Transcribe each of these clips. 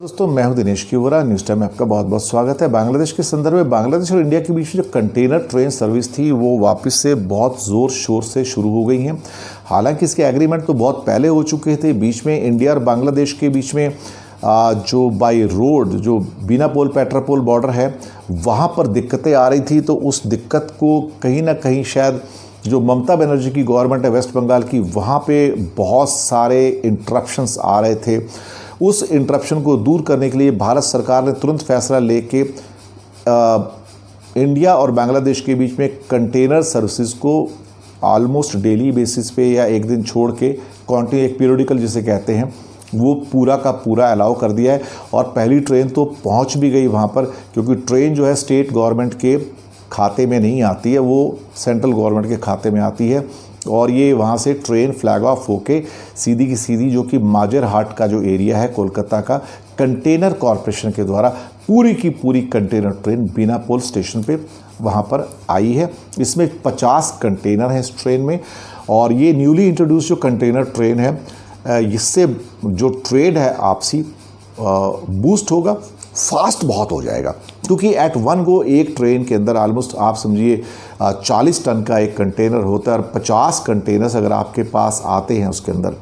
दोस्तों मैं हूं दिनेश की वोरा। न्यूज़ टाइम में आपका बहुत बहुत स्वागत है। बांग्लादेश के संदर्भ में बांग्लादेश और इंडिया के बीच में जो कंटेनर ट्रेन सर्विस थी वो वापस से बहुत ज़ोर शोर से शुरू हो गई हैं। हालांकि इसके एग्रीमेंट तो बहुत पहले हो चुके थे। बीच में इंडिया और बांग्लादेश के बीच में जो बाई रोड जो बिना पोल पेट्रापोल बॉर्डर है वहाँ पर दिक्कतें आ रही थी। तो उस दिक्कत को कहीं ना कहीं शायद जो ममता बनर्जी की गवर्नमेंट है वेस्ट बंगाल की, वहाँ पे बहुत सारे इंटरप्शंस आ रहे थे। उस इंटरप्शन को दूर करने के लिए भारत सरकार ने तुरंत फैसला लेके इंडिया और बांग्लादेश के बीच में कंटेनर सर्विसेज को ऑलमोस्ट डेली बेसिस पे या एक दिन छोड़ के कॉन्टिन्यू एक पीरियडिकल जिसे कहते हैं वो पूरा का पूरा अलाउ कर दिया है। और पहली ट्रेन तो पहुंच भी गई वहां पर, क्योंकि ट्रेन जो है स्टेट गवर्नमेंट के खाते में नहीं आती है, वो सेंट्रल गवर्नमेंट के खाते में आती है। और ये वहाँ से ट्रेन फ्लैग ऑफ होके सीधी की सीधी जो कि माजरहाट का जो एरिया है कोलकाता का, कंटेनर कॉरपोरेशन के द्वारा पूरी की पूरी कंटेनर ट्रेन बिना पोल स्टेशन पे वहाँ पर आई है। इसमें 50 कंटेनर हैं इस ट्रेन में। और ये न्यूली इंट्रोड्यूस जो कंटेनर ट्रेन है, इससे जो ट्रेड है आपसी बूस्ट होगा, फास्ट बहुत हो जाएगा। क्योंकि एट वन गो एक ट्रेन के अंदर ऑलमोस्ट आप समझिए 40 टन का एक कंटेनर होता है। और 50 कंटेनर्स अगर आपके पास आते हैं, उसके अंदर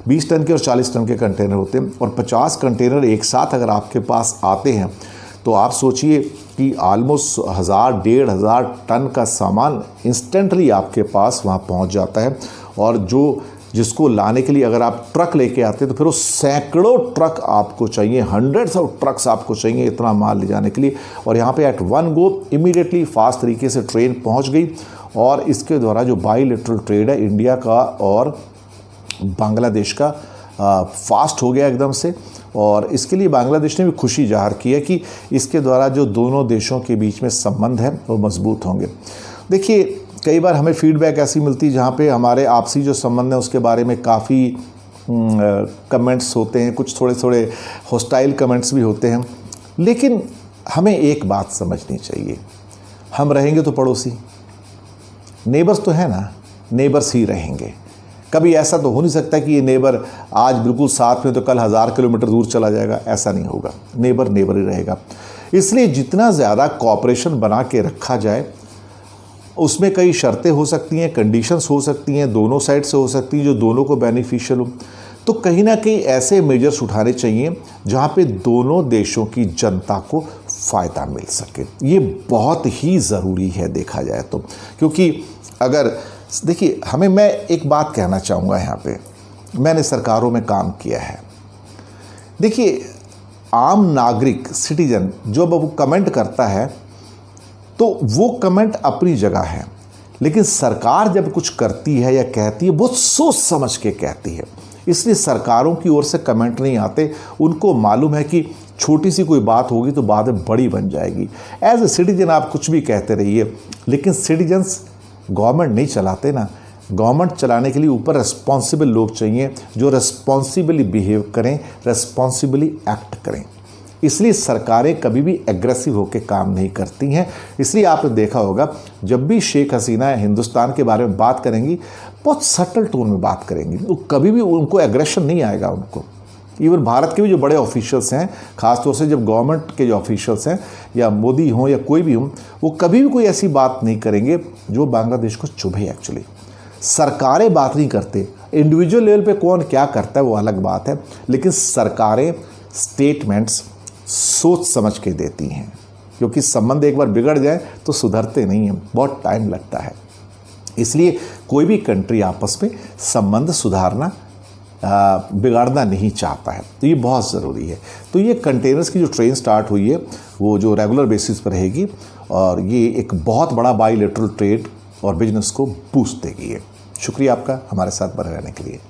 20 टन के और 40 टन के कंटेनर होते हैं, और 50 कंटेनर एक साथ अगर आपके पास आते हैं तो आप सोचिए कि ऑलमोस्ट 1000-1500 टन का सामान इंस्टेंटली आपके पास वहाँ पहुँच जाता है। और जिसको लाने के लिए अगर आप ट्रक लेके आते हैं तो फिर वो सैकड़ों ट्रक आपको चाहिए, हंड्रेड्स ऑफ ट्रक्स आपको चाहिए इतना माल ले जाने के लिए। और यहाँ पे at one go immediately fast तरीके से ट्रेन पहुँच गई। और इसके द्वारा जो बाईलेटरल ट्रेड है इंडिया का और बांग्लादेश का फास्ट हो गया एकदम से। और इसके लिए बांग्लादेश ने भी खुशी जाहिर की है कि इसके द्वारा जो दोनों देशों के बीच में संबंध है वो मजबूत होंगे। देखिए, कई बार हमें फीडबैक ऐसी मिलती है जहाँ पे हमारे आपसी जो संबंध है उसके बारे में काफ़ी कमेंट्स होते हैं, कुछ थोड़े थोड़े हॉस्टाइल कमेंट्स भी होते हैं। लेकिन हमें एक बात समझनी चाहिए, हम रहेंगे तो पड़ोसी, नेबर्स तो है ना, नेबर्स ही रहेंगे। कभी ऐसा तो हो नहीं सकता कि ये नेबर आज बिल्कुल साथ में तो कल 1000 किलोमीटर दूर चला जाएगा, ऐसा नहीं होगा। नेबर नेबर ही रहेगा। इसलिए जितना ज़्यादा कॉपरेशन बना के रखा जाए, उसमें कई शर्तें हो सकती हैं, कंडीशंस हो सकती हैं, दोनों साइड से हो सकती हैं जो दोनों को बेनिफिशियल हो। तो कहीं ना कहीं ऐसे मेजर्स उठाने चाहिए जहाँ पे दोनों देशों की जनता को फ़ायदा मिल सके। ये बहुत ही ज़रूरी है देखा जाए तो। क्योंकि अगर देखिए, मैं एक बात कहना चाहूँगा यहाँ पे, मैंने सरकारों में काम किया है। देखिए, आम नागरिक सिटीजन जो अब वो कमेंट करता है तो वो कमेंट अपनी जगह है, लेकिन सरकार जब कुछ करती है या कहती है बहुत सोच समझ के कहती है। इसलिए सरकारों की ओर से कमेंट नहीं आते। उनको मालूम है कि छोटी सी कोई बात होगी तो बाद में बड़ी बन जाएगी। एज ए सिटीजन आप कुछ भी कहते रहिए, लेकिन सिटीजन्स गवर्नमेंट नहीं चलाते ना। गवर्नमेंट चलाने के लिए ऊपर रिस्पॉन्सिबल लोग चाहिए जो रिस्पॉन्सिबली बिहेव करें, रिस्पॉन्सिबली एक्ट करें। इसलिए सरकारें कभी भी एग्रेसिव होकर काम नहीं करती हैं। इसलिए आपने देखा होगा जब भी शेख हसीना हिंदुस्तान के बारे में बात करेंगी, बहुत सटल टोन में बात करेंगी। तो कभी भी उनको एग्रेशन नहीं आएगा उनको। इवन भारत के भी जो बड़े ऑफिशियल्स हैं, ख़ासतौर से जब गवर्नमेंट के जो ऑफिशियल्स हैं, या मोदी हों या कोई भी हों, वो कभी भी कोई ऐसी बात नहीं करेंगे जो बांग्लादेश को चुभे। एक्चुअली सरकारें बात नहीं करते, इंडिविजुअल लेवल पे कौन क्या करता है वो अलग बात है, लेकिन सरकारें स्टेटमेंट्स सोच समझ के देती हैं। क्योंकि संबंध एक बार बिगड़ जाए तो सुधरते नहीं हैं, बहुत टाइम लगता है। इसलिए कोई भी कंट्री आपस में संबंध सुधारना बिगाड़ना नहीं चाहता है, तो ये बहुत ज़रूरी है। तो ये कंटेनर्स की जो ट्रेन स्टार्ट हुई है वो जो रेगुलर बेसिस पर रहेगी, और ये एक बहुत बड़ा बाईलेटरल ट्रेड और बिजनेस को बूस्ट देगी। शुक्रिया आपका हमारे साथ बने रहने के लिए।